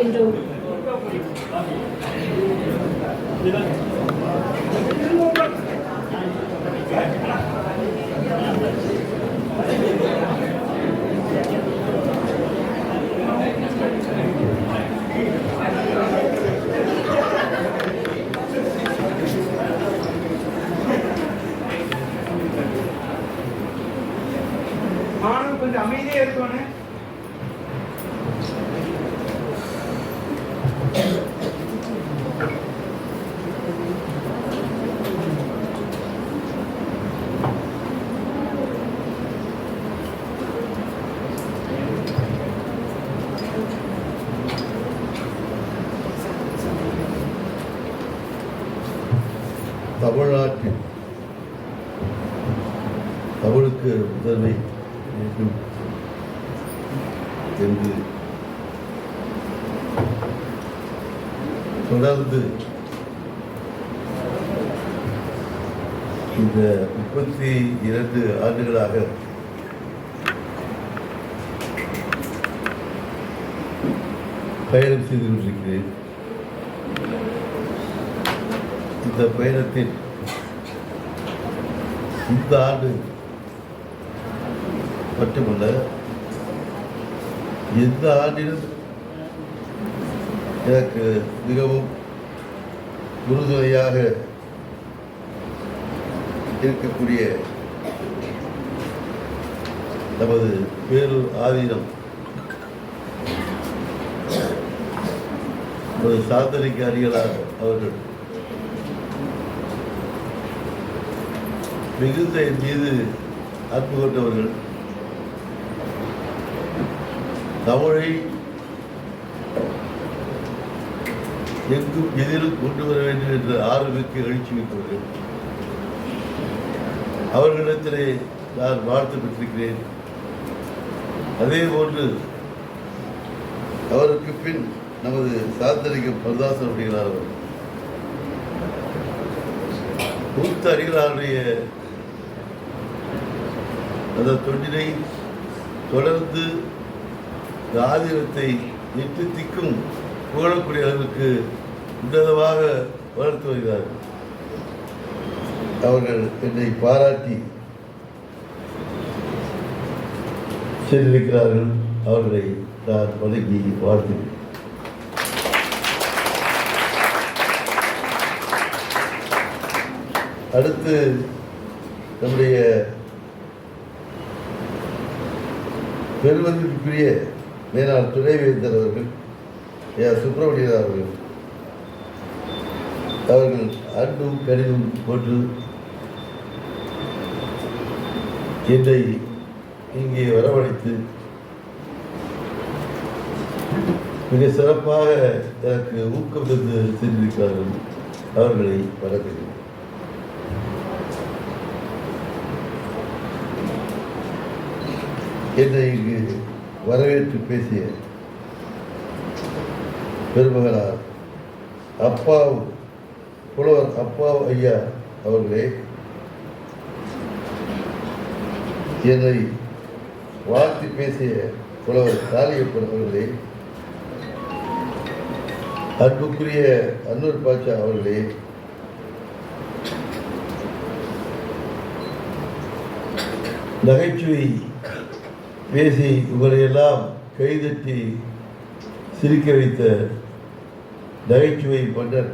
என்றும் கொஞ்சம் அமைதியா இருக்கணும். தமிழ்நாட்டில் தமிழுக்கு முதன்மை வேண்டும் என்று தொடர்ந்து இந்த 32 ஆண்டுகளாக பயணம் செய்து கொண்டிருக்கிறேன். இந்த பயணத்தில் இந்த ஆண்டு மட்டுமல்ல, எந்த ஆண்டிலும் எனக்கு மிகவும் உறுதுணையாக இருக்கக்கூடிய நமது பேரூர் ஆதீனம் நமது சாதனைக்கு அறியலாக அவர்கள் மிகுந்த என் மீது அன்பு கொண்டவர்கள். தமிழை எங்கும் எதிலும் கொண்டு வர வேண்டும் என்ற ஆர்வமிக்க எழுச்சி வைத்தவர்கள். அவர்களிடத்திலே நான் வாழ்த்து பெற்றிருக்கிறேன். அதே போன்று அவருக்கு பின் நமது சாந்தலிங்கம் பரதாசன் அப்படிங்கிறார். அவர் மூத்த அடிகளாருடைய அந்த தொண்டினை தொடர்ந்து இந்த ஆதீனத்தை எட்டு திக்கும் புகழக்கூடிய அளவுக்கு உன்னதமாக வளர்த்து வருகிறார்கள். அவர்கள் என்னை பாராட்டி சென்றிருக்கிறார்கள். அவர்களை நான் வணங்கி வாழ்த்துகிறேன். அடுத்து நம்முடைய பெருமதிப்புக்குரிய மேலாள் துணைவேந்தர் அவர்கள், சுப்பிரமணியன் அவர்கள், அவர்கள் அன்பும் கனிவும் போன்று என்னை இங்கே வரவழைத்து மிக சிறப்பாக எனக்கு ஊக்கம் தந்து சென்றிருக்கிறார்கள். அவர்களை வணங்குகிறேன். என்னை இங்கு வரவேற்று பேசிய பெருமகனார் அப்பாவு புலவர் அப்பாவு ஐயா அவர்களே, என்னை வாழ்த்தி பேசிய புலவர் காளியப்பன் அவர்களே, அன்புக்குரிய அன்னூர் பாட்சா அவர்களே, நகைச்சுவை பேசி உங்களையெல்லாம் கைதட்டி சிரிக்க வைத்த நகைச்சுவை மன்னர்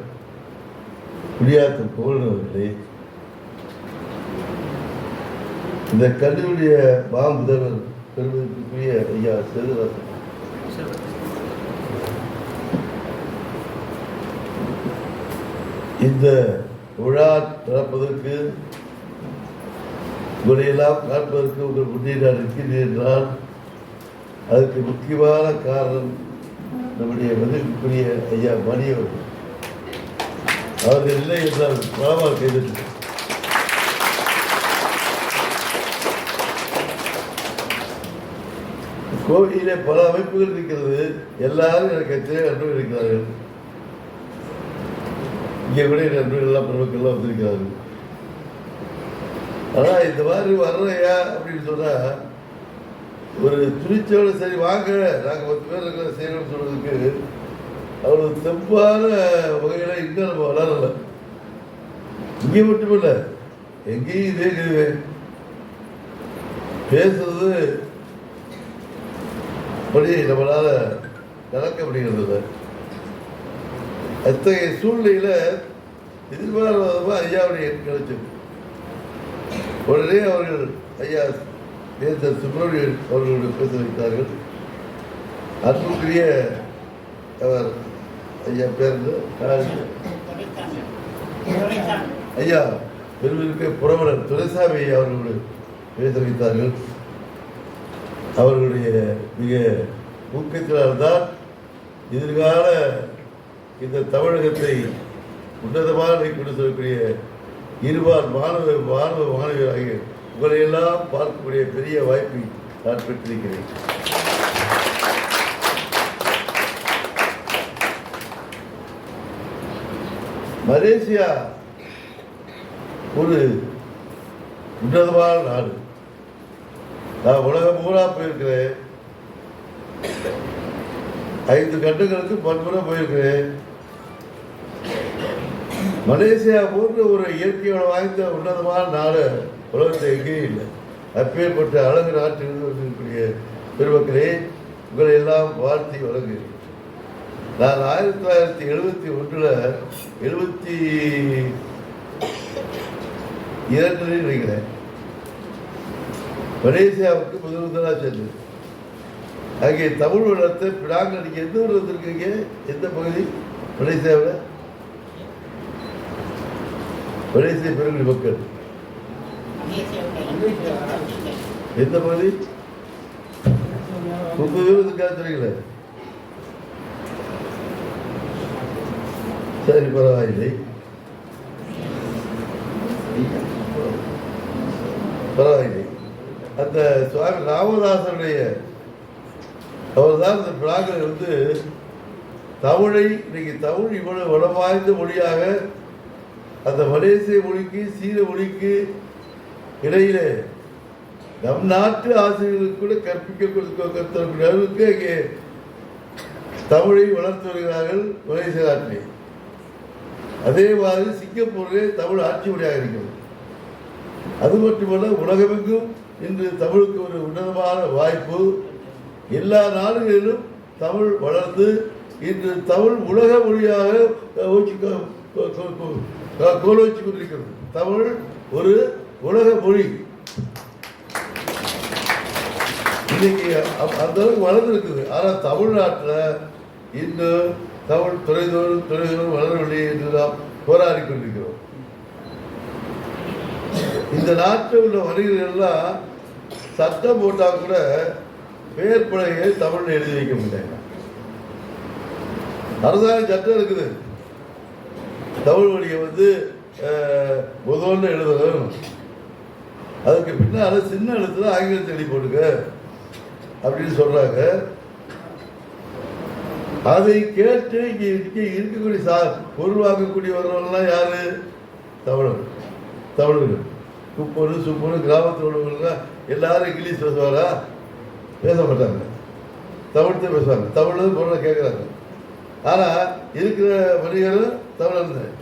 குடியாத்த புகழன் அவர்களே, இந்த கல்லூரிய முதல்வர் பெருமதிப்புக்குரிய ஐயா சேதுராசன், இந்த விழா நடப்பதற்கு உங்களையெல்லாம் காண்பதற்கு உங்கள் முன்னே நான் இருக்கின்றேன் என்றால் அதுக்கு முக்கியமான காரணம் நம்முடைய மதிப்புக்குரிய ஐயா மணி அவர்கள். அவர்கள் இல்லை என்றால் பலமாக கைது. கோவிலே பல அமைப்புகள் இருக்கிறது. எல்லாரும் எனக்கு எத்தனை நண்பர்கள் இருக்கிறார்கள். இங்கே கூட நண்பர்கள் எல்லாம் பெருமக்கள்லாம் வந்திருக்கிறார்கள். ஆனால் இந்த மாதிரி வர்றையா அப்படின்னு சொன்னால் ஒரு துணிச்சோடு சரி வாங்க நாங்கள் 10 பேர் இருக்கிற செய்யணும்னு சொல்றதுக்கு அவ்வளவு தெம்பான வகையில் இன்னும் நம்ம வளரல. இங்கே மட்டுமில்ல, எங்கேயும் இதே கேள்வி பேசுறது படி நம்மளால நடக்க முடிகிறது. அத்தகைய சூழ்நிலையில எதிர்பாராதமாக ஐயாவுடைய கிடைச்சது. உடனே அவர்கள் ஐயா தேர்தல் சுப்பிரமணியன் அவர்களுடைய பேச வைத்தார்கள். அன்புக்குரிய அவர் ஐயா பேர் ஐயா பெருமிக்க புறவலர் துரைசாமி அவர்கள் பேச வைத்தார்கள். அவர்களுடைய மிக ஊக்கத்தினால்தான் எதிர்கால இந்த தமிழகத்தை உன்னதமான கொண்டு செல்லக்கூடிய இருபால் மாணவியராகிய உங்களையெல்லாம் பார்க்கக்கூடிய பெரிய வாய்ப்பை நான் பெற்றிருக்கிறேன். மலேசியா ஒரு உன்னதமான நாடு. நான் உலகம் பூரா போயிருக்கிறேன். 5 கண்டங்களுக்கு 10 முறை போயிருக்கிறேன். மலேசியா போன்ற ஒரு இயற்கையோட வாய்ந்த உன்னதமான நாடு உலகத்தில் எங்கேயும் இல்லை. அப்பேற்பட்ட அழகு நாட்டில் இருக்கக்கூடிய பெருமக்களே, உங்களை எல்லாம் வாழ்த்தி வழங்குகிறேன். நான் 1972 நினைக்கிறேன் மலேசியாவுக்கு முதலாக சென்று அங்கே தமிழ் வளத்தை பிடாங்க. நீங்க எந்த ஊர் வந்திருக்கீங்க? எந்த பகுதி மலேசியாவில்? மலேசிய பெருங்குடி மக்கள் எந்த பகுதி? 30 தெரியுங்களே. சரி, பரவாயில்லை, பரவாயில்லை. அந்த சுவாமி ராமதாசனுடைய அவர் தான் இந்த பிராகர் தமிழை இன்னைக்கு தமிழ் இவ்வளவு வளம் வாய்ந்த மொழியாக அந்த மலேசிய மொழிக்கு சீன மொழிக்கு இடையிலே நம் நாட்டு ஆசிரியர்களுக்கு கூட கற்பிக்கக்கூடிய அளவுக்கு அங்கே தமிழை வளர்த்து வருகிறார்கள் மலேசிய நாட்டிலே. அதே மாதிரி சிங்கப்பூரிலே தமிழ் ஆட்சி மொழியாக இருக்கிறது. அது மட்டுமல்ல, உலகமெங்கும் இன்று தமிழுக்கு ஒரு உன்னதமான வாய்ப்பு. எல்லா நாடுகளிலும் தமிழ் வளர்ந்து இன்று தமிழ் உலக மொழியாக கோலோச்சி கொண்டிருக்கிறது. தமிழ் ஒரு உலக மொழி இன்னைக்கு அந்த அளவுக்கு வளர்ந்துருக்குது. ஆனால் தமிழ்நாட்டில் இன்னும் தமிழ் துறைதோறும் வளரவில்லை என்று நாம் போராடி கொண்டிருக்கிறோம். இந்த நாட்டில் உள்ள வணிகர்கள் எல்லாம் சட்டம் போட்டால் கூட பெயர் பலகையை தமிழில் எழுதி வைக்க முடியல. அரசாங்க சட்டம் இருக்குது, தமிழ் மொழியை முதல்ல எழுதணும், அதுக்கு பின்னால சின்ன எழுத்துல ஆங்கிலத்தை எழுதி போட்டுக்க அப்படின்னு சொல்றாங்க. அதை கேட்டு இங்கே இருக்கக்கூடிய பொருள் வாங்கக்கூடியவர்கள்லாம் யாரு? தமிழர்கள். குப்பொரு சுப்பொரு கிராமத்தில் உள்ளவர்கள்லாம் எல்லாரும் இங்கிலீஷ் பேசுவாரா? பேச மாட்டாங்க, தமிழ் தான் பேசுவாங்க. தமிழ் பொருளை கேட்குறாங்க. ஆனால் இருக்கிற வணிகரும் தமிழர் தான்.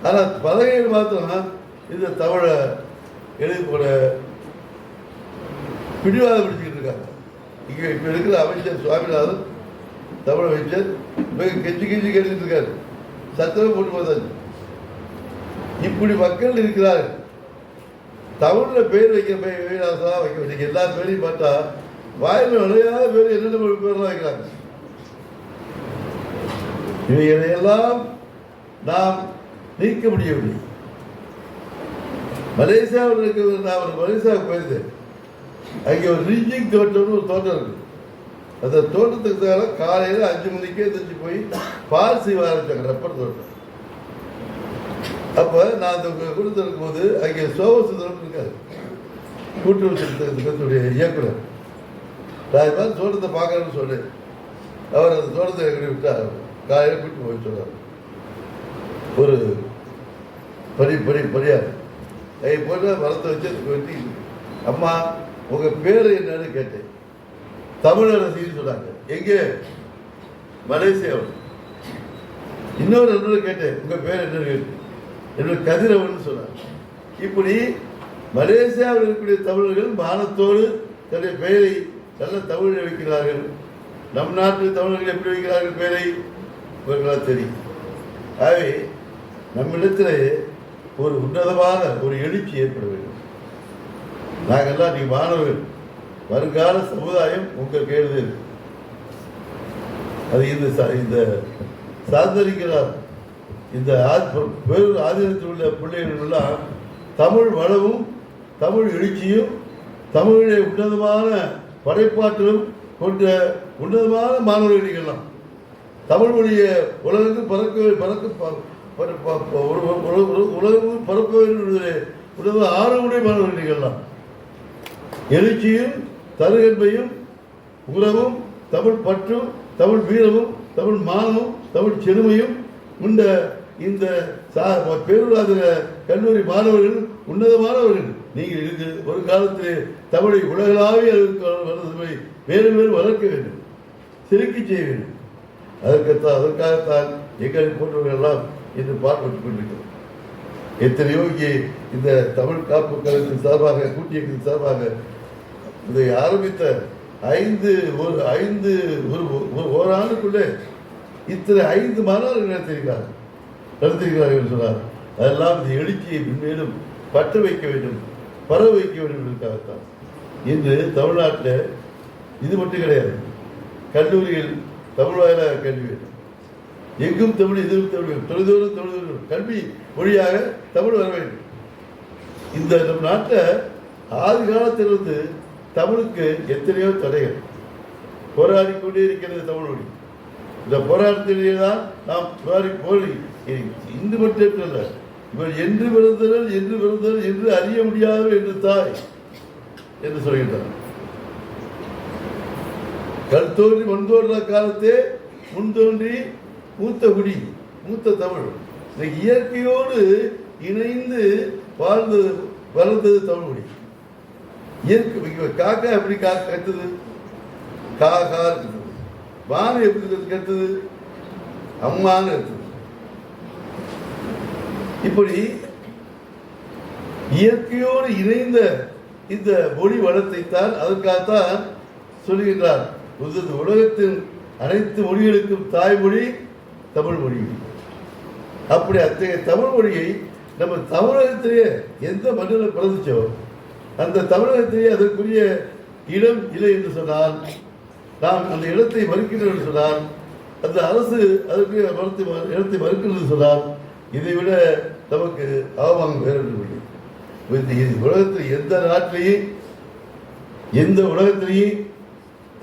ஆனால் பலகையில் மாத்திரம் இந்த தமிழை எழுதி போட பிடிவாதம் பிடிச்சிக்கிட்டு இருக்காங்க. இங்கே இப்போ இருக்கிற அமைச்சர் சுவாமிநாதன், தமிழ் அமைச்சர், கெஞ்சி கேட்டுக்கிட்டு இருக்காரு. சத்தமே போட்டு பார்த்தாச்சு. இப்படி மக்கள் இருக்கிறார்கள். தமிழில் பேர் வைக்க வைக்க எல்லா பேரையும் பார்த்தா வாயில் விளையாத பேர் என்னென்ன பேர்லாம் வைக்கிறாங்க. இவைகளையெல்லாம் நாம் நீக்க முடியவில்லை. மலேசியாவில் இருக்கிறது. நான் ஒரு மலேசியாவுக்கு போயிருந்தேன். அங்கே ஒரு ரீஜிங் தோட்டம்னு ஒரு தோட்டம் இருக்கு. அந்த தோட்டத்துக்கு காலையில் 5 மணிக்கே தெரிஞ்சு போய் பால் செய்ய ஆரம்பிச்சாங்க, ரப்பர் தோட்டம். அப்போ நான் அந்த கூட்டத்தில் இருக்கும்போது அங்கே சோமசுந்தரம் இருக்காரு, கூட்டுறவு சங்கத்துடைய இயக்குனர். நான் இது மாதிரி தோட்டத்தை பார்க்கணும்னு சொன்னேன். அவர் அந்த தோட்டத்தை எங்கடி விட்டார், காலையில் கூட்டு போய் சொன்னார். ஒரு படியார் அதை போட்டு மரத்தை வச்சு வெட்டி, அம்மா உங்கள் பேர் என்னன்னு கேட்டேன். தமிழரசின்னு சொன்னாங்க. எங்கே? மலேசியாவில். இன்னொரு நண்பரை கேட்டேன், உங்க பேர் என்ன கேட்டு, என்னோட கதிரவன் சொன்னார். இப்படி மலேசியாவில் இருக்கக்கூடிய தமிழர்கள் மானத்தோடு தன்னுடைய பெயரை நல்ல தமிழில் வைக்கிறார்கள். நம் நாட்டு தமிழர்கள் எப்படி வைக்கிறார்கள் பெயரை இவர்களால் தெரியும். ஆகவே நம்மிடத்தில் ஒரு உன்னதமான ஒரு எழுச்சி ஏற்பட வேண்டும். நாங்கள்லாம் நீ மாணவர்கள், வருங்கால சமுதாயம் உங்கள் கையில் இருக்கு. அது இந்த சாதரிக்கிறார். இந்த வேறொரு ஆதீனத்தில் உள்ள பிள்ளைகள் எல்லாம் தமிழ் வளமும் தமிழ் எழுச்சியும் தமிழுடைய உன்னதமான படைப்பாற்றலும் கொண்ட உன்னதமான மாணவர்களெல்லாம் தமிழ் மொழியை உலகுக்கு உலகம் பரப்ப வேண்டும். உன்னத ஆர்வமுடைய மாணவர்களெல்லாம் எழுச்சியும் தருகன்பையும் உறவும் தமிழ் பற்றும் தமிழ் வீரமும் தமிழ் மானமும் தமிழ் செழுமையும் உண்ட இந்த பேருராதன கல்லூரி மாணவர்கள் உன்னதமானவர்கள். நீங்கள் இருக்கு ஒரு காலத்தில் தமிழை உலகளாவிய மேலும் மேலும் வளர்க்க வேண்டும், செலுக்கி செய்ய வேண்டும். அதற்காகத்தான் எங்களை போன்றவர்கள் எல்லாம் இன்று பாடுபட்டுக் கொண்டிருக்கிறோம். எத்தனையோ இங்கே இந்த தமிழ் காப்பு கழகத்தின் சார்பாக கூட்டி இயக்கத்தின் சார்பாக இதை ஆரம்பித்த ஓராண்டுக்குள்ளே இத்தனை 5 மாணவர்கள் நடத்திருக்கிறார்கள் என்று சொன்னார். அதெல்லாம் இந்த எழுச்சியை மேலும் பற்ற வைக்க வேண்டும், பரவ வைக்க வேண்டும் என்பதற்காகத்தான். இன்று தமிழ்நாட்டில் இது மட்டும் கிடையாது, கல்லூரிகள் தமிழ் வாயிலாக கல்வி வேண்டும், எங்கும் தமிழ் எதிரும் தமிழ், தொலைதோறும் தமிழ் கல்வி மொழியாக தமிழ் வர வேண்டும். இந்த நம் நாட்டில் ஆதி காலத்திலிருந்து தமிழுக்கு எத்தனையோ தடைகள் போராடி கொண்டே இருக்கிறது தமிழ் மொழி. இந்த போராட்டத்திலே தான் நாம் போராடி இந்து மட்டும் அல்ல, இவர் என்று பிறந்தனர் என்று அறிய முடியாது என்று தாய் என்று சொல்கின்றார். கல் தோன்றி மண் தோன்ற காலத்தே முன் தோன்றி மூத்த குடி மூத்த தமிழ். இன்னைக்கு இயற்கையோடு இணைந்து வளர்ந்தது தமிழ் மொழி. இயற்கை காக்கா எப்படி கத்துது, கா இருக்குது. வானம் எப்படி கத்துது, அம்மான்னு இருக்குது. இப்படி இயற்கையோடு இணைந்த இந்த மொழி வளத்தைத்தான் அதற்காகத்தான் சொல்லுகின்றார், உலகத்தின் அனைத்து மொழிகளுக்கும் தாய்மொழி தமிழ் மொழி. அப்படி அத்தகைய தமிழ் மொழியை நம்ம தமிழகத்திலேயே எந்த மண்ணில் பிறந்துச்சோ அந்த தமிழகத்திலேயே அதற்குரிய இடம் இல்லை என்று சொன்னால், நாம் அந்த இடத்தை மறுக்கிறோம் என்று சொன்னால், அந்த அரசு அதற்கு இடத்தை மறுக்கிறது சொன்னால், இதை விட நமக்கு அவமானம் வேறு உலகத்தில் எந்த நாட்டிலையும் எந்த உலகத்திலையும்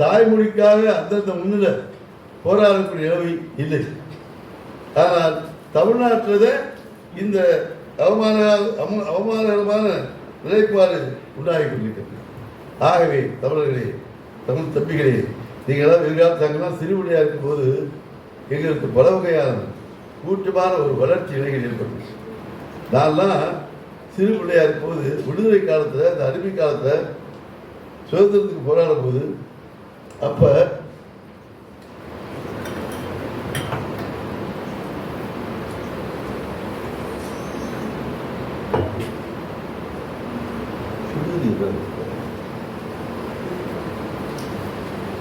தாய்மொழிக்காக அந்தந்த முன்னில போராடக்கூடிய நிலைமை இல்லை. ஆனால் தமிழ்நாட்டில் இந்த அவமானகரமான நிலைப்பாடு உண்டாகி கொண்டிருக்கிறது. ஆகவே தமிழர்களே, தமிழ் தம்பிகளே, நீங்களாம் எதிர்காலத்தாங்கலாம் சிறுபடியாக இருக்கும்போது எங்களுக்கு பல வகையான கூட்டமான ஒரு வளர்ச்சி நிலைகள் ஏற்படும். நான்லாம் சிறு பிள்ளையாக இருக்கும்போது விடுதலை காலத்தில், இந்த அடிமை காலத்தில் சுதந்திரத்துக்கு போராடும் போது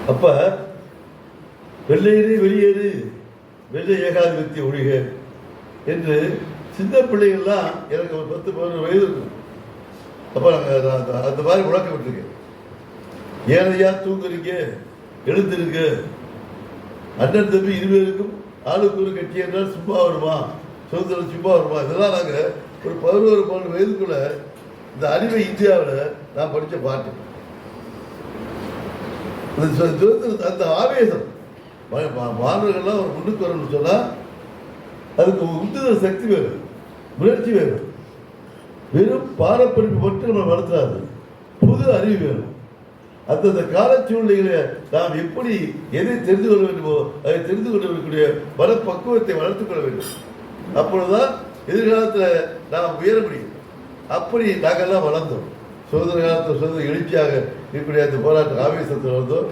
அப்போ வெள்ளையரே வெளியேறு, வெள்ளை ஏகாதிபத்திய ஒழிக என்று சின்ன பிள்ளைகள்லாம் எனக்கு ஒரு 10-11 வயது இருக்கும். அப்போ நாங்கள் அந்த மாதிரி முழக்கம் விட்டுருக்கேன். ஏனையா தூங்குறீங்க, எழுந்திருக்க, அண்ணன் தம்பி 2 பேருக்கும் ஆளுக்கு ஒரு கட்சி என்றால் சும்மா வருமா, சுதந்திரம் சும்மா வருமா, இதெல்லாம் நாங்கள் ஒரு 11-12 வயதுக்குள்ள இந்த அடிமை இந்தியாவில் நான் படித்த பாட்டு. அந்த ஆவேசம் மாணவர்கள்லாம் ஒரு முன்னுக்கு வரணும்னு சொன்னால் அதுக்கு உந்துதல் சக்தி வேணும், முயற்சி வேணும். வெறும் பாடப்படிப்பு மட்டும் நம்ம நடத்துறாது, புது அறிவு வேணும். அந்தந்த காலச்சூழ்நிலைகளை நாம் எப்படி எதை தெரிந்து கொள்ள வேண்டுமோ அதை தெரிந்து கொள்ளக்கூடிய மனப்பக்குவத்தை வளர்த்துக் கொள்ள வேண்டும். அப்பொழுதுதான் எதிர்காலத்தில் நாம் உயர முடியும். அப்படி நாங்கள்லாம் வளர்ந்தோம். சுதந்திர காலத்தில் சுதந்திர எழுச்சியாக இருக்கக்கூடிய அந்த போராட்ட ஆவேசத்தில் வளர்ந்தோம்.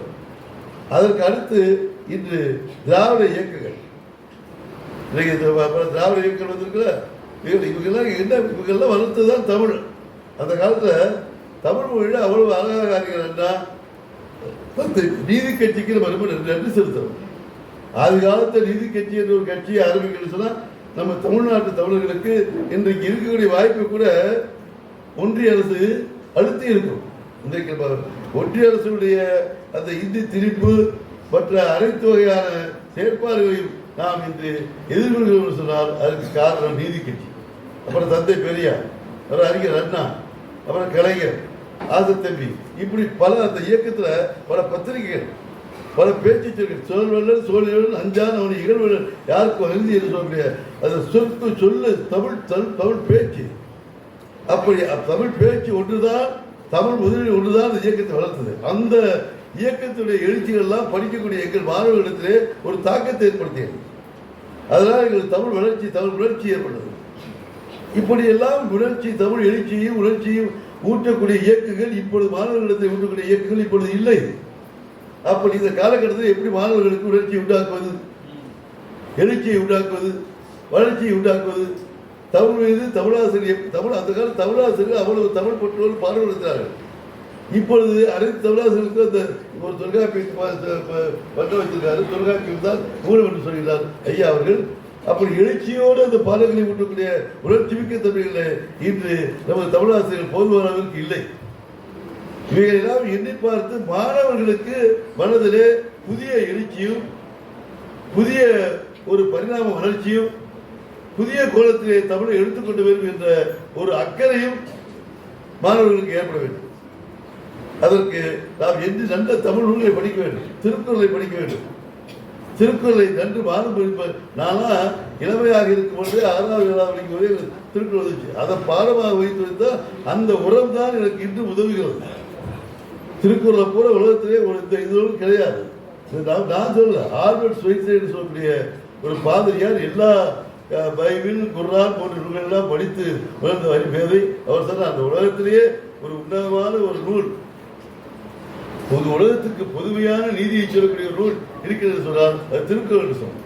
அதற்கு அடுத்து இன்று திராவிட இயக்கங்கள் இன்னைக்கு திராவிட இயக்கம் வந்திருக்குல்ல, இவங்கெல்லாம் வளர்த்து தான் தமிழ். அந்த காலத்தில் தமிழ் மொழியில் அவ்வளவு அழகாக நீதி கட்சிக்கு நம்ம நன்றி செலுத்தணும். ஆதி காலத்தில் நீதி கட்சி என்ற ஒரு கட்சியை ஆரம்பிக்கணும்னு சொன்னால் நம்ம தமிழ்நாட்டு தமிழர்களுக்கு இன்றைக்கு இருக்கக்கூடிய வாய்ப்பு கூட ஒன்றிய அரசு அழுத்தி இருக்கும். இன்றைக்கு ஒன்றிய அரசுடைய அந்த இந்தி திணிப்பு மற்ற அனைத்து வகையான செயற்பாடுகளையும் நாம் இன்று எதிர்கொள்கிறோம் சொன்னால் அதற்கு காரணம் நீதி கட்சி. அப்புறம் தந்தை பெரியார், அப்புறம் அறிஞர் அண்ணா, அப்புறம் கலைஞர், ஆசத்தம்பி, இப்படி பல அந்த இயக்கத்தில் பல பத்திரிகைகள், பல பேச்சு சோழவர்கள் சோழியவர்கள் அஞ்சான் அவன் இகழ்வர்கள் யாருக்கும் எழுதி என்று சொல்லக்கூடிய அது சொல்லு தமிழ் பேச்சு. அப்படி தமிழ் பேச்சு ஒன்றுதான், தமிழ் முதலில் ஒன்றுதான் அந்த இயக்கத்தை வளர்த்தது. அந்த இயக்கத்துடைய எழுச்சிகள்லாம் படிக்கக்கூடிய எங்கள் மாணவர்களிடத்திலே ஒரு தாக்கத்தை ஏற்படுத்தியது. அதனால் எங்கள் தமிழ் வளர்ச்சி, தமிழ் உணர்ச்சி ஏற்பட்டது. இப்படியெல்லாம் உணர்ச்சி, தமிழ் எழுச்சியையும் உணர்ச்சியும் ஊற்றக்கூடிய இயக்கங்கள் இப்பொழுது மாணவர்களிடத்தை ஊற்றக்கூடிய இயக்கங்கள் இப்பொழுது இல்லை. அப்படி இந்த காலகட்டத்தில் எப்படி மாணவர்களுக்கு உணர்ச்சி உண்டாக்குவது, எழுச்சியை உண்டாக்குவது, வளர்ச்சியை உண்டாக்குவது? தமிழ் மீது தமிழாசிரியர் அந்த கால தமிழாசிரியர்கள் அவ்வளவு தமிழ் பற்றோடு பாடுபடுத்தினார்கள். இப்பொழுது அனைத்து தமிழாசிரியர்களுக்கும் அந்த ஒரு தொல்காப்பியத்தை பற்ற வைத்திருக்காரு. தொல்காப்பியம் தான் மூலம் என்று சொல்கிறார் ஐயா அவர்கள். அப்படி எழுச்சியோடு அந்த பாடல்களை ஊட்டக்கூடிய உணர்ச்சி மிக்க தன்மைகளை இன்று நமது தமிழாசிரியர்கள் போதுமான அளவிற்கு இல்லை. இவைகளெல்லாம் எண்ணி பார்த்து மாணவர்களுக்கு மனதிலே புதிய எழுச்சியும் புதிய ஒரு பரிணாம வளர்ச்சியும் புதிய கோலத்திலே தமிழை எடுத்துக்கொண்டு வேண்டும் என்ற ஒரு அக்கறையும் மாணவர்களுக்கு ஏற்பட வேண்டும். அதற்கு நாம் என்று நல்ல தமிழ் நூல்களை படிக்க வேண்டும், திருக்குறளை படிக்க வேண்டும். திருக்குறளை நன்று மாதம் படிப்பேன். நான்லாம் இளமையாக இருக்கும் பொழுது 6வது 7வது படிக்கும் போதே திருக்குறள் வந்துச்சு. அதை பாடமாக வைத்து வைத்தால் அந்த உரம் தான் எனக்கு இன்று உதவுகிறது. திருக்குறளை பூரா உலகத்திலே ஒரு இதோடு கிடையாது. நான் சொல்ல ஆல்பர்ட் ஸ்வைட்சர் சொல்லக்கூடிய ஒரு பாதிரியார் எல்லா பைபிள், குர்ஆன் போன்ற நூல்களெல்லாம் படித்து உணர்ந்த வரிபேதை அவர் சொன்னார், அந்த உலகத்திலேயே ஒரு உன்னதமான ஒரு நூல், ஒரு உலகத்துக்கு பொதுமையான நீதியை சொல்லக்கூடிய ஒரு நூல் இருக்கிறது சொன்னால் அது திருக்குறள் என்று சொன்னார்.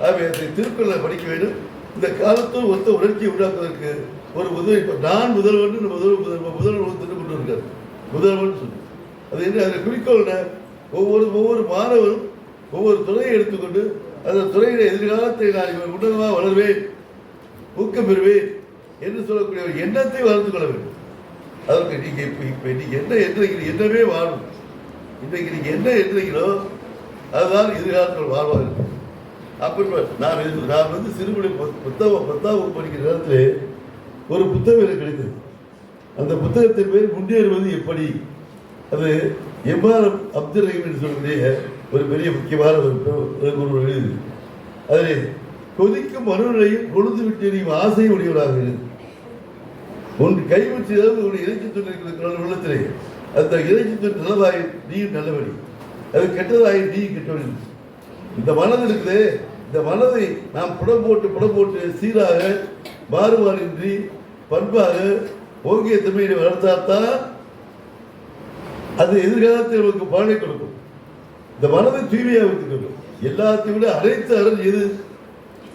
ஆகவே அந்த திருக்குறளை படிக்க வேண்டும். இந்த காலத்தோடு ஒத்த உணர்ச்சியை உண்டாக்குவதற்கு ஒரு உதவி. நான் முதல்வன் முதல்வர் திட்டம் கொண்டு இருக்காரு. முதல்வன் சொல்லி அது என்ன, அதில் குறிக்கோள் ஒவ்வொரு மாணவரும் ஒவ்வொரு துறையை எடுத்துக்கொண்டு அந்த துறையில எதிர்காலத்தை நான் உன்னதமாக வளர்வேன், ஊக்கம் பெறுவேன் என்று சொல்லக்கூடிய ஒரு எண்ணத்தை வளர்த்து கொள்ள வேண்டும். அதற்கு நீங்க இப்ப நீங்க என்ன எண்ணுறீங்க, என்னவே வாழும். இன்றைக்கு நீங்க என்ன எண்ணுறீங்களோ அதுதான் எதிர்காலத்தில் வாழ்வாங்க. அப்படி நான் சிறுமொழி 10ஆம் வகுப்பு படிக்கிற நேரத்தில் ஒரு புத்தகம் எனக்கு கிடைத்தது. அந்த புத்தகத்தின் பேர் முன்னேறுவது எப்படி. அது எம்ஆர் அப்துல் ரஹீம் என்று சொல்லக்கூடிய ஒரு பெரிய முக்கியமான ஒரு எழுது. அதில் கொதிக்கும் மனநிலையும் கொழுந்து விட்டு ஆசை உடையவராக இருக்கு. ஒன்று கைவிட்டு ஒரு இறைச்சி தொண்டிருக்கிற உள்ளத்திலே அந்த இறைச்சி தொண்டு நல்லதாய் நீயும் நல்லவழி, அது கெட்டதாய் நீயும் கெட்டவழி. இந்த மனது இருக்குது, இந்த மனதை நாம் புடம் போட்டு சீராக மாறுபாடின்றி பண்பாக ஓங்கிய தமிழை வளர்த்தால்தான் அது எதிர்காலத்தில் நமக்கு பலனை கொடுக்கும். இந்த மனதை தூய்மையாக வைத்துக்கொள்ளும். எல்லாத்தையும் விட அனைத்து அரண் எது,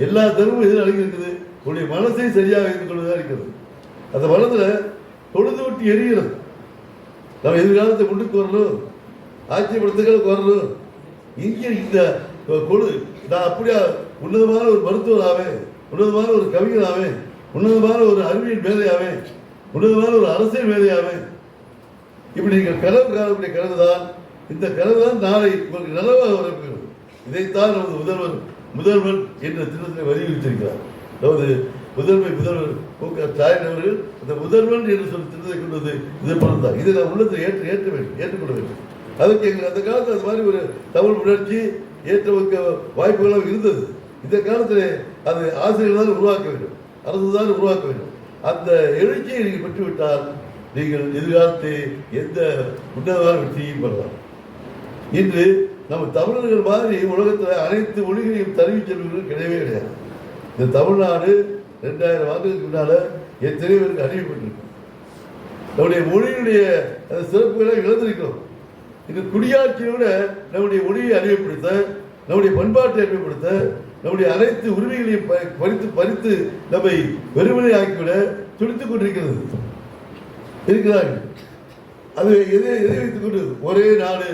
எல்லா தரமும் எது அடங்கி இருக்குது, உன்னுடைய மனசை சரியாக வைத்துக் கொள்வதாக இருக்கிறது. அந்த மனதில் தொழுது விட்டு எரிகிறது. நம்ம எதிர்காலத்தை முன்னுக்கு வரணும், ஆட்சிப்படுத்துகளுக்கு வரணும். இங்கே இந்த கொழு நான் அப்படியா உன்னதமான ஒரு மருத்துவர் ஆவேன், உன்னதமான ஒரு கவிஞர் ஆவேன், உன்னதமான ஒரு அறிவியல் மேதையாவேன், உன்னதமான ஒரு அரசியல் மேதையாவேன். இப்படி நீங்கள் கனவு காணக்கூடிய கனவு தான், இந்த கனவு தான் நாளை உங்களுக்கு நலவாக வரப்போகிறது. இதைத்தான் நமது முதல்வர் என்ற திட்டத்தில் வலியுறுத்தியிருக்கிறார். அதாவது முதல்வர் ஸ்டாலின் அவர்கள் அந்த முதல்வன் என்று சொல்லி திட்டத்தை கொண்டு வந்து இதை பண்ணதான். இதை நான் உள்ளத்தை ஏற்றுக்கொள்ள வேண்டும். அதுக்கு எங்களுக்கு அந்த காலத்தில் அது மாதிரி ஒரு தமிழ் உணர்ச்சி ஏற்ற வாய்ப்புகளாக இருந்தது. இந்த காலத்தில் அது ஆசிரியர்கள் தான் உருவாக்க வேண்டும், அரசு தான் உருவாக்க வேண்டும். அந்த எழுச்சியை நீங்கள் பெற்றுவிட்டால் நீங்கள் எதிர்காலத்தை எந்த உன்னதமான வெற்றியையும் பெறலாம். இன்று நம்ம தமிழர்கள் மாதிரி உலகத்தில் அனைத்து மொழிகளையும் தழுவி செல்வர்கள் கிடையவே கிடையாது. இந்த தமிழ்நாடு 2000 ஆண்டுகளுக்கு முன்னால எத்தனை பேருக்கு அறிவிப்பட்டிருக்கு. நம்முடைய மொழியினுடைய சிறப்புகளை இழந்திருக்கிறோம். இந்த குடியாட்சியோட நம்முடைய மொழியை அறிவுப்படுத்த, நம்முடைய பண்பாட்டை அறிவுப்படுத்த, நம்முடைய அனைத்து உரிமைகளையும் பறித்து நம்மை வெறுமனை ஆக்கிவிட துடித்துக் கொண்டிருக்கிறது இருக்கிறார்கள். அது எதை வைத்துக் கொண்டு ஒரே நாடு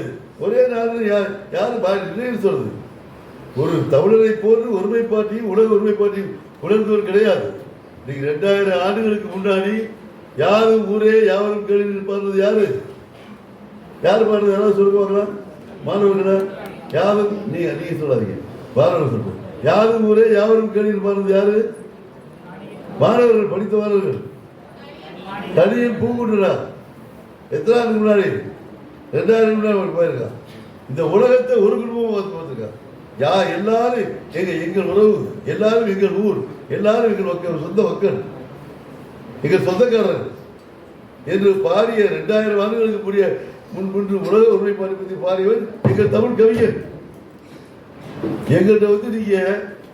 யாரு சொல்றது? ஒரு தமிழரை போன்று ஒருமைப்பாட்டையும் உலக ஒருமைப்பாட்டையும் உணர்ந்தவர் கிடையாது. இன்னைக்கு 2000 ஆண்டுகளுக்கு முன்னாடி யாரும் ஊரே யாவரும் கேள்வி பாடுறது யாரு பாடுறது? யாராவது சொல்லுவாங்களா? மாணவர்களா? யாரும் நீங்க சொல்லாதீங்க, மாணவர்கள் சொல்லுவோம். யாரும் ஊரே யாவரும் கேள்வி பாடுறது யாரு? மாணவர்கள், படித்த மாணவர்கள். தனியன் பூங்குன்றா எத்தனை ஆண்டுக்கு முன்னாடி? 2000 முன்னாடி போயிருக்கான். இந்த உலகத்தை ஒரு குடும்பம் பார்த்துருக்கான். எல்லாரும் எங்கள் உறவு, எல்லாரும் எங்கள் ஊர், எல்லாரும் எங்கள் சொந்த மக்கள், எங்கள் சொந்தக்காரர் என்று பாடிய 2000 ஆண்டுகளுக்கு கூடிய முன்பு உலக ஒருமைப்பாட்டை பற்றி பாடியவர் எங்கள் தமிழ் கவிஞர். எங்கள்கிட்ட நீங்க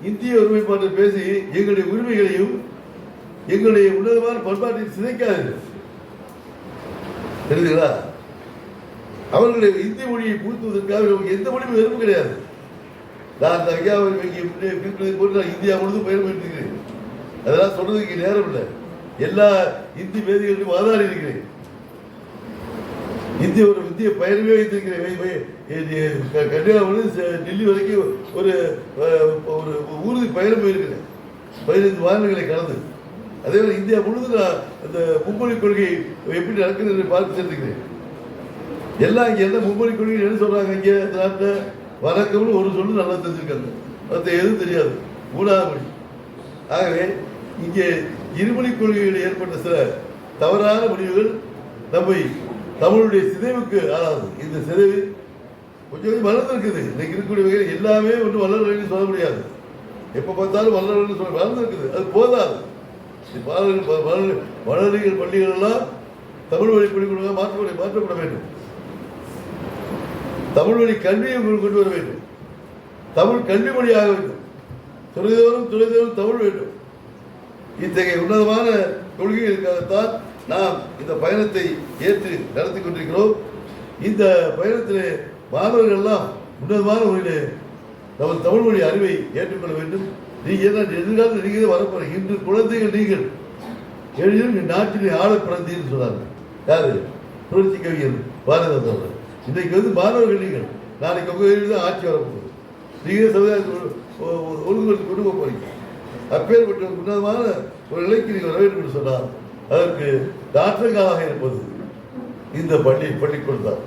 இந்திய ஒருமைப்பாட்டை பேசி எங்களுடைய உரிமைகளையும் எங்களுடைய உன்னதமான பண்பாட்டையும் சிதைக்காது. தெரியுதுங்களா? அவர்களுடைய இந்திய மொழியை புகுத்துவதற்காக எந்த மொழியும் வெறுப்பு கிடையாது. நான் அந்த இந்தியா முழுதும் பயணம் பண்ணிருக்கிறேன். அதெல்லாம் சொல்றதுக்கு நேரம் இல்லை. எல்லா இந்தி வேதிகளையும் ஆதாரி இருக்கிறேன். இந்திய பயணமே வைத்திருக்கிறேன். கன்னியாகுமரி டெல்லி வரைக்கும் ஒரு ஊர்தி பயணம் போயிருக்கிறேன். 15 வாகனங்களை கடந்து. அதே மாதிரி இந்தியா முழுவதும் நான் அந்த மும்மொழி கொள்கை எப்படி நடக்குது பார்த்து சென்றிருக்கிறேன். எல்லாம் இங்கே என்ன மும்மொழி கொள்கை என்ன சொல்றாங்க? இங்கே இந்த நாட்டில் வணக்கம்னு ஒரு சொல்லு நல்லா தெரிஞ்சிருக்காங்க, மற்ற எதுவும் தெரியாது, 3வது மொழி. ஆகவே இங்கே இருமொழி கொள்கைகளில் ஏற்பட்ட சில தவறான முடிவுகள் நம்மை தமிழுடைய சிதைவுக்கு ஆளாது. இந்த சிதைவு கொஞ்சம் வளர்ந்துருக்குது. இன்னைக்கு இருக்கக்கூடிய வகையில் எல்லாமே ஒன்றும் வளரலைன்னு சொல்ல முடியாது. எப்போ பார்த்தாலும் வளரலைன்னு சொல்ல வளர்ந்துருக்குது. அது போதாது. வளரிகள் பள்ளிகள் எல்லாம் தமிழ் வழி பள்ளிக்கூட மாற்றப்பட வேண்டும். தமிழ் வழி கல்வியை கொண்டு வர வேண்டும். தமிழ் கல்வி மொழியாக வேண்டும். துறைதோறும் தமிழ் வேண்டும். இத்தகைய உன்னதமான கொள்கைகளுக்காகத்தான் நாம் இந்த பயணத்தை ஏற்று நடத்தி கொண்டிருக்கிறோம். இந்த பயணத்திலே மாணவர்கள் எல்லாம் உன்னதமான முறையிலே நமது தமிழ் மொழி அறிவை ஏற்றுக்கொள்ள வேண்டும். நீங்க என்ன எதிர்காலத்தில் நீங்க வரப்போறீங்க. இன்று குழந்தைகள் நீங்கள் எளிதில் நாட்டிலே ஆள பிறந்தீங்கன்னு சொன்னாங்க. யாரு? புரட்சி கவிஞர் பாரதிதாசன். இன்னைக்கு மாணவர்கள் நீங்கள், நாளைக்கு உங்க கையில் தான் ஆட்சி வரப்போகுது. நீங்க சமுதாயத்தில் ஒழுங்குபடுத்தி கொண்டு போக போறீங்க. அப்பேற்பட்ட உன்னதமான ஒரு நிலைக்கு நீங்கள் வர வேண்டும் என்று சொன்னால் அதற்கு ஆற்றங்காலாக இருப்பது இந்த பள்ளிக்கூடம் தான்.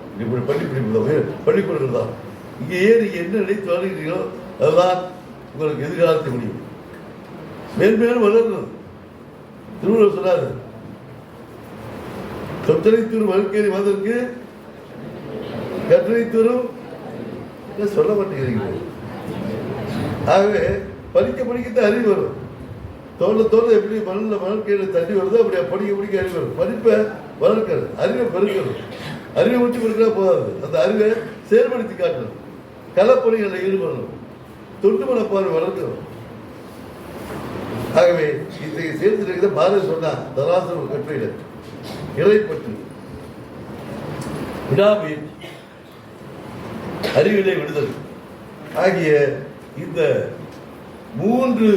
பள்ளிக்கூடங்கள் தான். இங்கேயே நீங்க என்ன நினைத்து வருகிறீர்களோ அதுதான் உங்களுக்கு எதிர்காலத்தை முடியும். மேன்மேலும் வளர்றது. திருவள்ளுவர் சொன்னார், சொத்தனைத்தூர் வழக்கேறி வந்ததற்கு கற்றனைத்தூரும் சொல்ல மாட்டேங்கிறீங்க. ஆகவே படிக்கத்தான் அறிவு வரும். தோல்ல எப்படி வளர்க்கையில தண்ணி வருதோ அப்படியே படிக்க அறிவு வரும். படிப்பை வளர்க்கிறது, அறிவை பெருக்கிறது. அறிவை மட்டும் பெருக்கிறா போதாது, அந்த அறிவை செயல்படுத்தி காட்டணும். களப்பணிகளில் ஈடுபடணும். தொண்டு மனப்பார்வை வளர்க்கணும். ஆகவே இத்தகைய சேர்த்து பாரதி சொன்னார் தராசன கட்டுரையில இறைப்பற்று, விடாமுயற்சி, அறிவிலை விடுதல் ஆகிய இந்த 3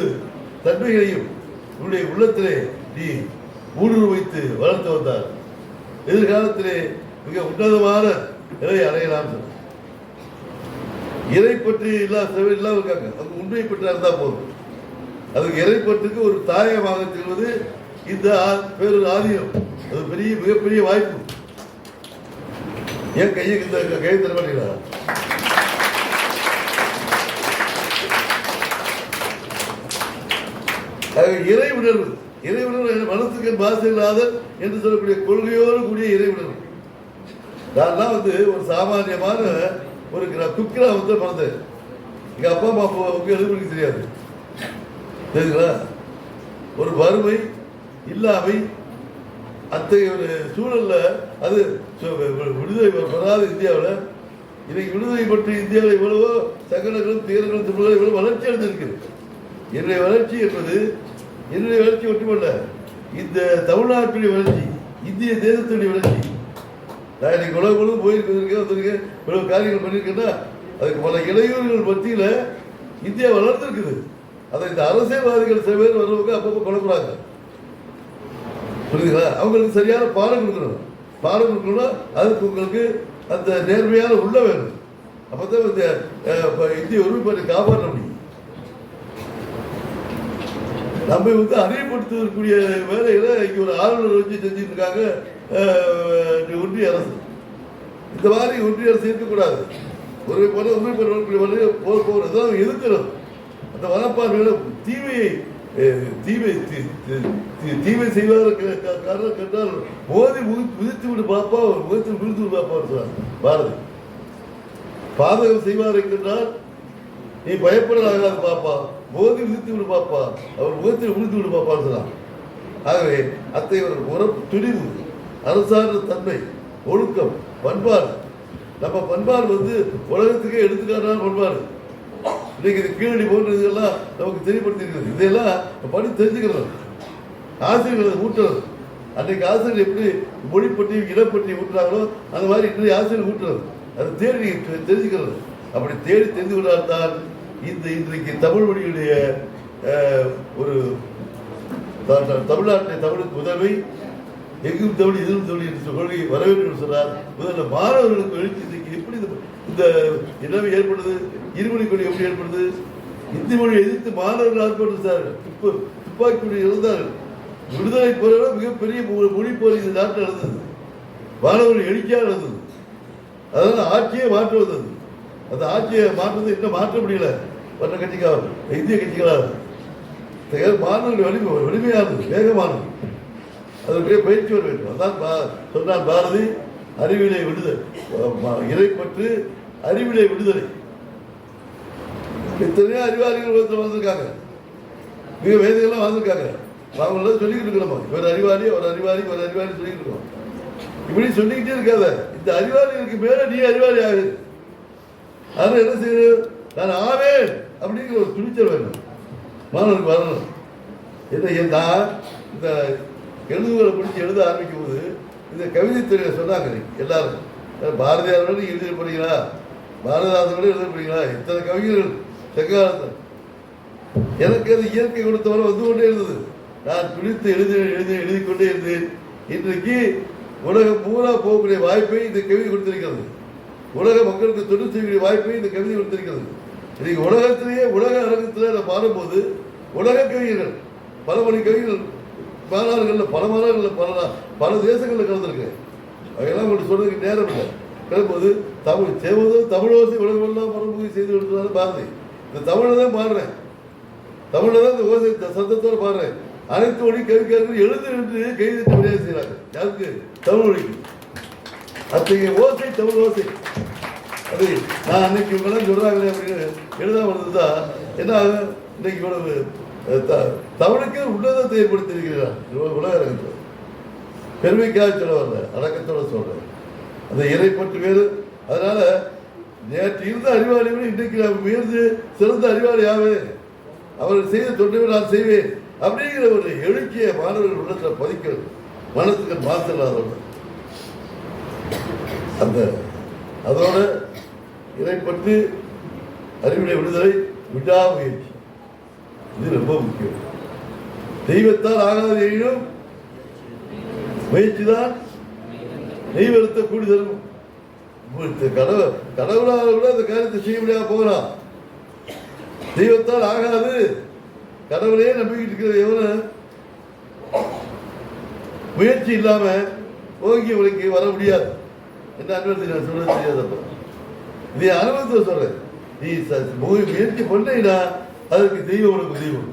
தன்மைகளையும் உன்னுடைய உள்ளத்திலே நீ ஊடுருவ வைத்து வளர்த்து வந்தார். எதிர்காலத்திலே மிக உன்னதமான நிலையை அடையலாம். இறைப்பற்றி இல்லாம இருக்காங்க. அது உண்மையை பற்றி இருந்தா போதும். அதுக்கு இறைப்பற்றுக்கு ஒரு தாயகமாக செல்வது இந்த பேரொரு ஆதியம். அது மிகப்பெரிய வாய்ப்பு. ஏன் கையை தர மாட்டீங்களா? இறை உணர்வு மனசுக்கு பாசை இல்லாத என்று சொல்லக்கூடிய கொள்கையோடு கூடிய இறை உணர்வு. நான் ஒரு சாமானியமான ஒரு குக்கிராமத்தில் பிறந்தேன். எங்க அப்பா அம்மா எழுதுறதுக்கு தெரியாது. தெரியுங்களா? ஒரு வறுமை இல்லாமை அத்தகைய ஒரு சூழல்ல அது விடுதலை பெறாத இந்தியாவில் இன்னைக்கு விடுதலை பற்றி இந்தியாவில் எவ்வளவோ சகலங்களும் துயரங்களும் துன்பங்களும் எவ்வளவு வளர்ச்சி அடைந்திருக்கிறது. என்னுடைய வளர்ச்சி என்பது என்னுடைய வளர்ச்சி மட்டுமல்ல, இந்த தமிழ்நாட்டுடைய வளர்ச்சி, இந்திய தேசத்துடைய வளர்ச்சி. நான் இன்னைக்கு உலகம் முழுவதும் போயிருக்கேன், வந்திருக்கேன், இவ்வளவு காரியங்கள் பண்ணியிருக்கேன்னா அதுக்கு பல இளைஞர்கள் மத்தியில் இந்தியா வளர்ந்துருக்குது. அதை இந்த அரசியல்வாதிகள் சில பேர் வர்றவங்க அப்பப்போ குழப்பறாங்க. புரியுதுங்களா? அவங்களுக்கு சரியான பாடம் கொடுக்கணும். பாடம் கொடுக்கணும்னா அதுக்கு உங்களுக்கு அந்த நேர்மையான உள்ள வேணும். அப்பதான் இந்த இந்திய ஒருமைப்பாட்டை காப்பாற்ற முடியும். நம்ம அறிவுப்படுத்தக்கூடிய வேலைகளை இங்க ஒரு ஆளுநர் வச்சு செஞ்சுட்டு இருக்காங்க ஒன்றிய அரசு. இந்த மாதிரி ஒன்றிய அரசு இருக்கக்கூடாது. ஒருமைப்பாடு எதிர்க்கிறோம். அந்த மனப்பான்மையில தீமை செய்வதற்கு காரணம் கேட்டால் மோதி மிதித்து விடு பாப்பா, முகத்தில் விழுத்து விடு பாப்பா பாரதி. பாதகம் செய்வாருக்கு என்றால் நீ பயப்படலாகாது பாப்பா, மோதி மிதித்து விடு பாப்பா, அவர் முகத்தில் விழுத்து விடு பாப்பான்னு சொன்னார். ஆகவே அத்தகைய துணிவு, அரசார்ந்த தன்மை, ஒழுக்கம், பண்பாடு. நம்ம பண்பாடு உலகத்துக்கே எடுத்துக்காட்டான பண்பாடு. இன்னைக்கு இது கீழடி போன்ற இதெல்லாம் நமக்கு தெரியப்படுத்திருக்கிறது. இதெல்லாம் படி தெரிஞ்சுக்கிறது. ஆசிரியர்களை ஊட்டுறது. அன்றைக்கு ஆசிரியர் எப்படி மொழிப்பட்டி இடப்பட்டி ஊட்டுறாங்களோ அந்த மாதிரி இன்றைய ஆசிரியர் ஊட்டுறது. அது தேடி தெரிஞ்சுக்கிறது. அப்படி தேடி தெரிந்து கொண்டால்தான் இன்றைக்கு தமிழ் மொழியுடைய ஒரு தமிழ்நாட்டை தமிழுக்கு உதவி, எங்கும் தமிழ் எதிரும் தமிழ் என்று கொள்கை வர வேண்டும் என்று சொன்னார். முதல்ல மாணவர்களுக்கு எழுச்சி இன்றைக்கு எப்படி இந்த நிலைமை ஏற்படுது, இருமொழி கொள்கை எப்படி ஏற்படுது? இந்தி மொழி எதிர்த்து மாணவர்கள் ஆர்ப்பாட்டம் துப்பாக்கி மொழி இருந்தார்கள். விடுதலை போராட மிகப்பெரிய மொழி போர் இந்த நாட்டில் நடந்தது. மாணவர்கள் எழுச்சியாக நடந்தது. அதனால ஆட்சியை மாற்ற வந்தது. அந்த ஆட்சியை மாற்றுறது இன்னும் மாற்ற முடியல. மற்ற கட்சிக்காக இந்திய கட்சிகளாக மாணவர்கள் வலிமையானது, வேகமானது. அதற்குரிய பயிற்சி வர வேண்டும். அதான் சொன்னான் பாரதி, அறிவிலை விடுதலை, இறைப்பற்று அறிவிலை விடுதலை. எத்தனையோ அறிவாளிகள் வந்திருக்காங்க, மிக வேதைகள்லாம் வந்திருக்காங்க. அவங்கள சொல்லிக்கிட்டு இருக்கணும், இவர் அறிவாளி, அவர் அறிவாளி, ஒரு அறிவாளி சொல்லிக்கிட்டு இருக்கோம். இப்படி சொல்லிக்கிட்டே இருக்காத. இந்த அறிவாளிகளுக்கு மேல நீ அறிவாளி ஆகுது. அதனால என்ன செய்யணும்? நான் ஆவேன் அப்படிங்கிற ஒரு துணிச்சல் வேணும், மாணவனுக்கு வரணும். என்ன இந்த எழுதுகளை பிடிச்சி எழுத ஆரம்பிக்கும் போது இந்த கவிதை துறையை சொன்னாங்க எல்லாரும். பாரதியாரோட எழுதி போறீங்களா, பாரதிதாசனோட எழுத போறீங்களா? இத்தனை கவிஞர்கள் செங்காலத்தில் எனக்கு அது இயற்கை கொடுத்தவரை வந்து கொண்டே இருந்தது. நான் துணித்து எழுதி கொண்டே இருந்தேன். இன்றைக்கு உலகம் பூரா போகக்கூடிய வாய்ப்பை இந்த கவிதை கொடுத்திருக்கிறது. உலக மக்களுக்கு தொண்டு செய்யக்கூடிய வாய்ப்பை இந்த கவிதை கொடுத்திருக்கிறது. இன்னைக்கு உலகத்திலேயே உலக அரங்கத்தில் நான் பாடும்போது உலக கவிஞர்கள், பல மணி கவிஞர்கள் மாநாடுகளில், பல மாநாடுகளில், பல தேசங்களில் கலந்துருக்கு. அவையெல்லாம் உங்களுக்கு சொல்றதுக்கு நேரம் இல்லை. கிளம்பும்போது தமிழ் செய்வதோ தமிழோசை உலகமெல்லாம் மரபுகை செய்து கொடுத்ததால பாரதி. இந்த தமிழில் தான் பாடுறேன், தமிழில் தான் இந்த ஓசை சத்தத்தோடு பாடுறேன். அனைத்து மொழி கவிஞர்கள் எழுந்து நின்று கைதிட்டு விளையாட செய்கிறாங்க. யாருக்கு? தமிழ் மொழிக்கு. அத்தகைய ஓசை தமிழ் ஓசை. அது நான் அன்னைக்கு இவங்கெல்லாம் சொல்றாங்களே அப்படின்னு எழுதாம இருந்ததுதான் என்ன ஆகும்? இன்னைக்கு இவ்வளவு தமிழுக்கு உன்னதத்தை ஏற்படுத்தியிருக்கிறார் உலக அரங்கத்தில். பெருமைக்காக சொல்ல வரல, அடக்கத்தோட சொல்றேன். அந்த இறைப்பற்று வேறு. அதனால நேற்று இருந்த அறிவாளி விட இன்றைக்கு நான் உயர்ந்து சிறந்த அறிவாளி ஆவேன், அவர்கள் செய்த தொண்டை நான் செய்வேன் அப்படிங்கிற ஒரு எழுச்சியை மாணவர்கள் உள்ளத்தில் பதிக்கிறது. மனத்துக்கு மாற்றலாதோட அந்த அதோட இறைப்பற்று, அறிவுரை விடுதலை, விடாமுயற்சி, இது ரொம்ப முக்கியம். தெய்வத்தால் ஆகாத எனினும் முயற்சிதான் நெய்வெழுத்த கூடி தரும். கடவுளால் கூட அந்த காரியத்தை செய்ய முடியாம போகலாம். தெய்வத்தால் ஆகாது. கடவுளையே நம்பிக்கிட்டு இருக்கிற எவன முயற்சி இல்லாம ஓங்கி உழைக்க வர முடியாது. என்ன அனுபவத்தை நான் சொல்ல தெரியாதப்ப நீ அனுபவத்தை சொல்றேன். நீ முயற்சி பண்ணா அதற்கு தெய்வம் உனக்கு தெய்வம்.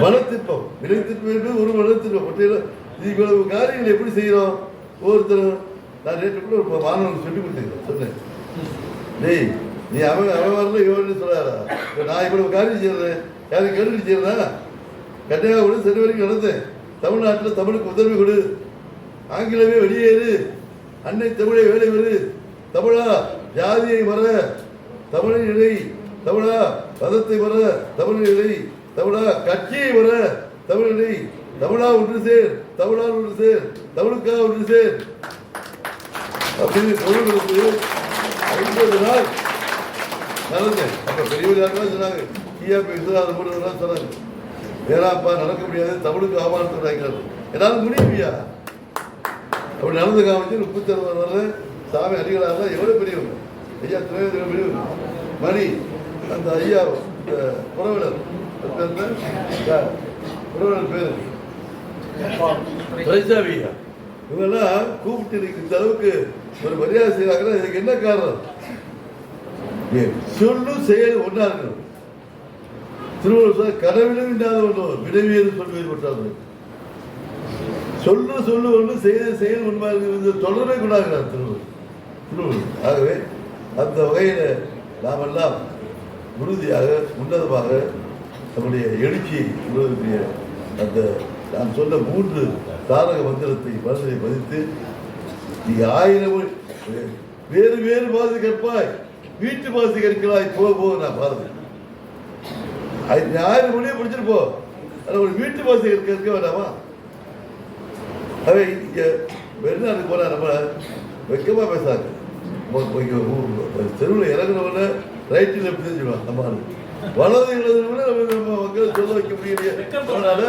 மனத்திற்பம், வினைத்திற்பம் என்பது ஒரு மனத்திற்பம். இவ்வளவு காரியங்கள் எப்படி செய்யறோம் ஒவ்வொருத்தரும். நான் நேற்று கூட ஒரு மாணவனுக்கு சொல்லி கொடுத்தேன். சொன்னேன், டேய் நீ அவன் வரல இவன் சொல்லாரா, நான் இவ்வளவு காரியம் செய்யறேன், யாரும் கேள்வி செய்யறா? கன்னியாகுமரி கூட சரி வரைக்கும் நடந்தேன். தமிழ்நாட்டில் தமிழுக்கு உதவி கொடு, ஆங்கிலமே வெளியேறு, அன்னை தமிழை வேலை வரு, தமிழா ஜாதியை மற, தமிழின் இலை, தமிழா மதத்தை மற, தமிழின் இலை, தமிழா கட்சியை மற, தமிழினை, தமிழா ஒன்று சேர், தமிழால் ஒன்று சேர், தமிழுக்காக ஒன்று சேர் அப்படின்னு சொல்லுங்களுக்கு 50 நாள் நல்லது. அப்போ பெரியவர் யாருன்னா சொன்னாங்க, கியா விஸ்வநாத மூணு சொன்னாங்க, வேறாப்பா நடக்க முடியாது, தமிழுக்கு ஆமான்னு சொன்னாங்க. என்னால் முடியுமையா அப்படி நடந்து காமிச்சு 36 சாமி அடிகளாக எவ்வளோ பெரியவங்க. ஐயா துணைவேந்தர் பெரியவங்க. மணி அந்த ஐயா புறவினர் புறவினர் பேர் துரைசாமி ஐயா, இவங்கெல்லாம் கூப்பிட்டு இந்த அளவுக்கு ஒரு மரியாதை செய்யறாங்கன்னா இதுக்கு என்ன காரணம்? சொல்லும் செயல் ஒன்றா இருக்கணும். திருவள்ளுவர் கடவுளும் இல்லாத ஒன்று விடைவியல் சொல்வீர் கொண்டாது. சொல்லு ஒன்று செயல் உண்மை தொடர்பே கொண்டாடுகிறார் திருவள்ளுவர். ஆகவே அந்த வகையில் நாமெல்லாம் உறுதியாக உன்னதமாக நம்முடைய எழுச்சி உருவக்கூடிய அந்த நான் சொன்ன 3 தாரக மந்திரத்தை மனதிலே பதித்து நீ 1000 மொழி வேறு வேறு பாசி கற்பாய் வீட்டு பாசி கற்கலாய் போக நான் பாருங்க 1000 மொழியை படிச்சுட்டு போ. ஆனால் ஒரு வீட்டு பாசி கற்க வேண்டாமா? அவை இங்கே வெளிநாட்டுக்கு போனால் நம்ம வெக்கமாக பேசாங்க. தெருவில் இறங்குறவன ரைட்டு லெஃப்ட் தெரிஞ்சுக்கலாம். நம்ம வலது இடதுல நம்ம மக்களை சொல்ல வைக்க முடியலையே. அதனால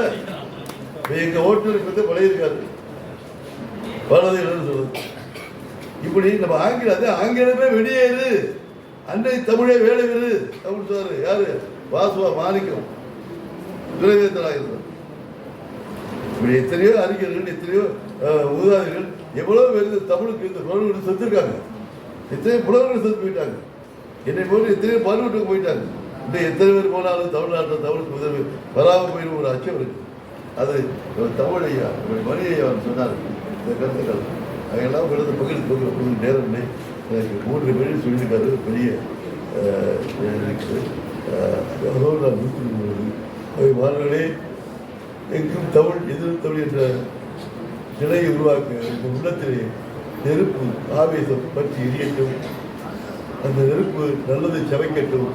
எங்கள் ஓட்டுநருக்கு வந்து பழையிருக்காரு வலது இடம்னு சொல்லுது. இப்படி நம்ம ஆங்கிலமே வெளியேறு, அன்னை தமிழே வேலை விரு அப்படின்னு சொல்றாரு. யாரு? வாசுவா மாணிக்கம் துணைவேந்தராக இருந்தார். இப்படி எத்தனையோ அறிஞர்கள், எத்தனையோ உதாரணங்கள், எவ்வளவு பேர் தமிழுக்கு இந்த புலவர்கள் செத்துருக்காங்க. எத்தனையோ புலவர்கள் செத்து போயிட்டாங்க. என்னை போட்டு எத்தனையோ பார்லிமெண்ட்டுக்கு போயிட்டாங்க. இன்னும் எத்தனை பேர் போனாலும் தமிழ்நாட்டில் தமிழுக்கு உதவி வராமல் போயிடும் ஒரு அச்சம் இருக்கு. அது தமிழ் ஐயா மணி ஐயா சொன்னார் இந்த கருத்துக்கள். அதையெல்லாம் கிடந்து பகிர்ந்து நேரம் இல்லை. எனக்கு 3 பேரும் சொல்லியிருக்காரு. பெரிய இருக்குது மாணவர்களே, எங்கும் தமிழ் எதிரும் தமிழ் என்ற நிலையை உருவாக்க இந்த உள்ளத்திலே நெருப்பு ஆவேசம் பற்றி எரியட்டும். அந்த நெருப்பு நல்லதை சமைக்கட்டும்.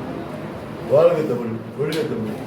வாழ்க தமிழ், ஒழுக தமிழ்.